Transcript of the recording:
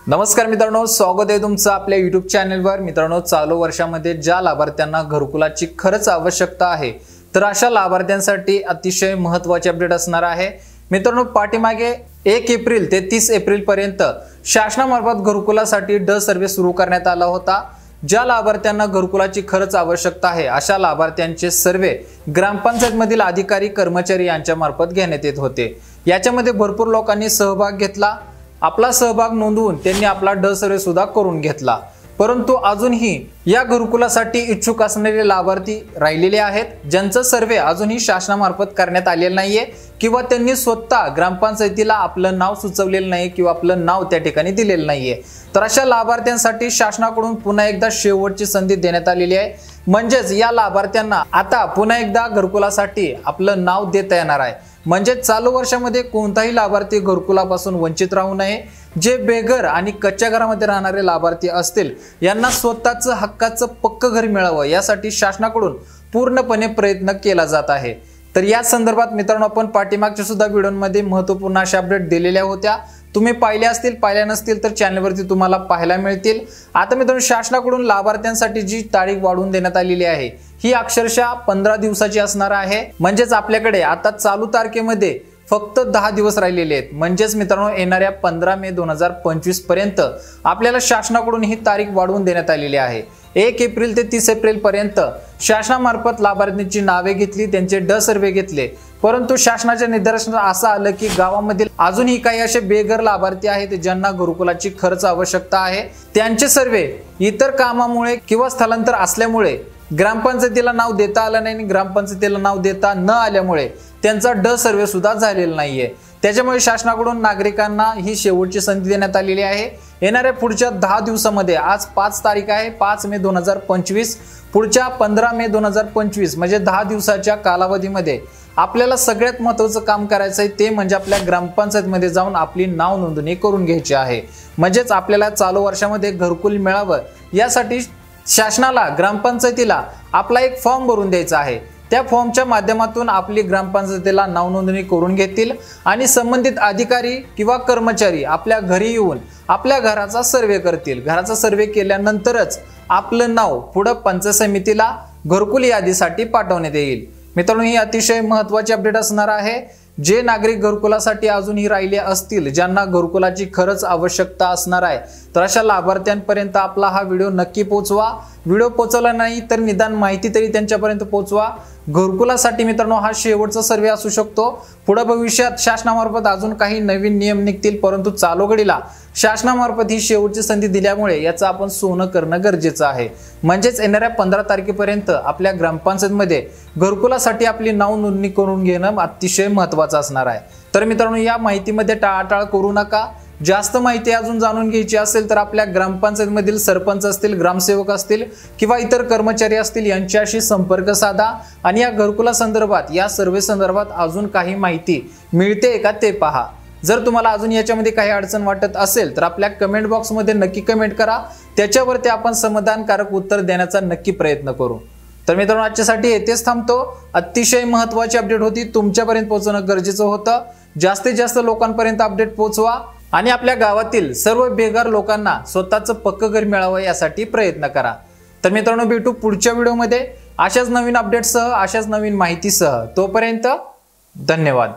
नमस्कार मित्रांनो, स्वागत आहे तुमचं आपल्या YouTube चॅनलवर। मित्रांनो, चालू वर्षामध्ये ज्या लाभार्थ्यांना घरकुलाची खरंच आवश्यकता आहे तर अशा लाभार्थ्यांसाठी अतिशय महत्त्वाचे अपडेट असणार आहे। मित्रांनो, पाठीमागे 1 एप्रिल ते 30 एप्रिल पर्यंत शासनामार्फत घरकुलासाठी ड सर्वे सुरू करण्यात आला होता। ज्या लाभार्थ्यांना घरकुलाची खरंच आवश्यकता आहे अशा लाभार्थ्यांचे सर्वे ग्रामपंचायत मधील अधिकारी कर्मचारी यांच्या मार्फत घेण्यात येत होते। याच्यामध्ये भरपूर लोकांनी सहभाग घेतला। आपला सहभाग नोंदवून त्यांनी आपला ड सर्वे सुद्धा करून घेतला, परंतु अजूनही या घरकुलासाठी इच्छुक असणारे लाभार्थी राहिलेले आहेत, ज्यांचा सर्वे अजूनही शासनामार्फत करण्यात आलेला नाहीये किंवा त्यांनी स्वतः ग्रामपंचायतीला आपलं नाव सुचवलेलं नाही किंवा आपलं नाव त्या ठिकाणी दिलेलं नाहीये। तर अशा लाभार्थ्यांसाठी शासनाकडून पुन्हा एकदा शेवटची संधी देण्यात आलेली आहे। म्हणजेच या लाभार्थ्यांना आता पुन्हा एकदा घरकुलासाठी आपलं नाव देता येणार आहे। म्हणजे चालू वर्षामध्ये कोणताही लाभार्थी घरकुलापासून वंचित राहू नये। जे बेघर आणि कच्च्या घरामध्ये राहणारे लाभार्थी असतील यांना स्वतःचं हक्काचं पक्क घर मिळावं यासाठी शासनाकडून पूर्णपणे प्रयत्न केला जात आहे। तर या संदर्भात मित्रांनो, आपण पाठीमागच्या सुद्धा व्हिडिओमध्ये महत्त्वपूर्ण अशा अपडेट दिलेल्या होत्या। तुम्ही पाहिल्या असतील, पाहिल्या नसतील तर चॅनलवरती तुम्हाला पाहायला मिळतील। आता मित्रांनो, शासनाकडून लाभार्थ्यांसाठी जी तारीख वाढवून देण्यात आलेली आहे ही अक्षरशः 15 दिवसाची असणार आहे। म्हणजेच आपल्याकडे आता चालू तारखेमध्ये फक्त 10 दिवस राहिलेले आहेत। म्हणजेच मित्रांनो, येणाऱ्या 15 मे 2025 पर्यंत आपल्याला शासनाकडून ही तारीख वाढवून देण्यात आलेली आहे। 1 एप्रिल ते 30 एप्रिल पर्यंत शासनामार्फत लाभार्थ्यांची नावे घेतली, त्यांचे ड सर्वे घेतले, परंतु शासनाच्या निदर्शनास असं आलं की गावामधील अजूनही काही असे बेघर लाभार्थी आहेत ज्यांना घरकुलाची खरंच आवश्यकता आहे। त्यांचे सर्वे इतर कामामुळे किंवा स्थलांतर असल्यामुळे ग्रामपंचायतीला नाव देता आलं नाही आणि ग्रामपंचायतीला नाव देता न आल्यामुळे त्यांचा ड सर्वे सुद्धा झालेला नाहीये। त्याच्यामुळे शासनाकडून नागरिकांना ही शेवटची संधी देण्यात आलेली आहे। येणाऱ्या पुढच्या 10 दिवसामध्ये, आज 5 तारीख आहे, 5 मे 2025, पुढच्या 15 मे 2025 म्हणजे 10 दिवसाच्या कालावधीमध्ये आपल्याला सगळ्यात महत्त्वाचं काम करायचं आहे ते म्हणजे आपल्या ग्रामपंचायतमध्ये जाऊन आपली नाव नोंदणी करून घ्यायची आहे। म्हणजेच आपल्याला चालू वर्षामध्ये घरकुल मिळावं यासाठी शासनाला ग्रामपंचायतीला आपला एक फॉर्म भरून द्यायचा आहे। त्या फॉर्मच्या माध्यमातून आपली ग्रामपंचायतीला नाव नोंदणी करून घेतील आणि संबंधित अधिकारी किंवा कर्मचारी आपल्या घरी येऊन आपल्या घराचा सर्वे करतील। घराचा सर्वे केल्यानंतरच आपलं नाव पुढे पंचायत समितीला घरकुल यादीसाठी पाठवण्यात येईल। मित्रांनो, ही अतिशय महत्त्वाची अपडेट असणार आहे। जे नागरिक घरकुलासाठी अजूनही राहिले असतील, ज्यांना घरकुलाची खरंच आवश्यकता असणार आहे, तर अशा लाभार्थ्यांपर्यंत आपला हा व्हिडिओ नक्की पोहोचवा। व्हिडिओ पोहोचवला नाही तर निदान माहिती तरी त्यांच्यापर्यंत पोहोचवा। घरकुलासाठी मित्रांनो, हा शेवटचा सर्वे असू शकतो। पुढे भविष्यात शासनामार्फत अजून काही नवीन नियम निघतील, परंतु चालू घडीला शासनामार्फत ही शेवटची संधी दिल्यामुळे याचं आपण सोनं करणं गरजेचं आहे। म्हणजेच येणाऱ्या 15 तारखेपर्यंत आपल्या ग्रामपंचायतमध्ये घरकुलासाठी आपली नाव नोंदणी करून घेणं अतिशय महत्त्वाचं असणार आहे। तर मित्रांनो, या माहितीमध्ये टाळाटाळ करू नका। जास्त माहिती अजून जाणून घ्यायची असेल तर आपल्या ग्रामपंचायत मधील सरपंच असतील, ग्रामसेवक असतील किंवा इतर कर्मचारी असतील यांच्याशी संपर्क साधा आणि या घरकुला संदर्भात, या सर्वे संदर्भात अजून काही माहिती मिळते का ते पहा। जर तुम्हाला अजून याच्यामध्ये काही अडचण वाटत असेल तर आपल्या कमेंट बॉक्समध्ये नक्की कमेंट करा, त्याच्यावरती आपण समाधानकारक उत्तर देण्याचा नक्की प्रयत्न करू। तर मित्रांनो, आजच्यासाठी येथेच थांबतो। अतिशय महत्त्वाची अपडेट होती, तुमच्यापर्यंत पोहोचवणं गरजेचं होतं। जास्तीत जास्त लोकांपर्यंत अपडेट पोहोचवा आणि आपल्या गावातील सर्व बेघर लोकांना स्वतःचं पक्क घर मिळावं यासाठी प्रयत्न करा। तर मित्रांनो, भेटू पुढच्या व्हिडिओमध्ये अशाच नवीन अपडेटसह, अशाच नवीन माहितीसह। तोपर्यंत धन्यवाद।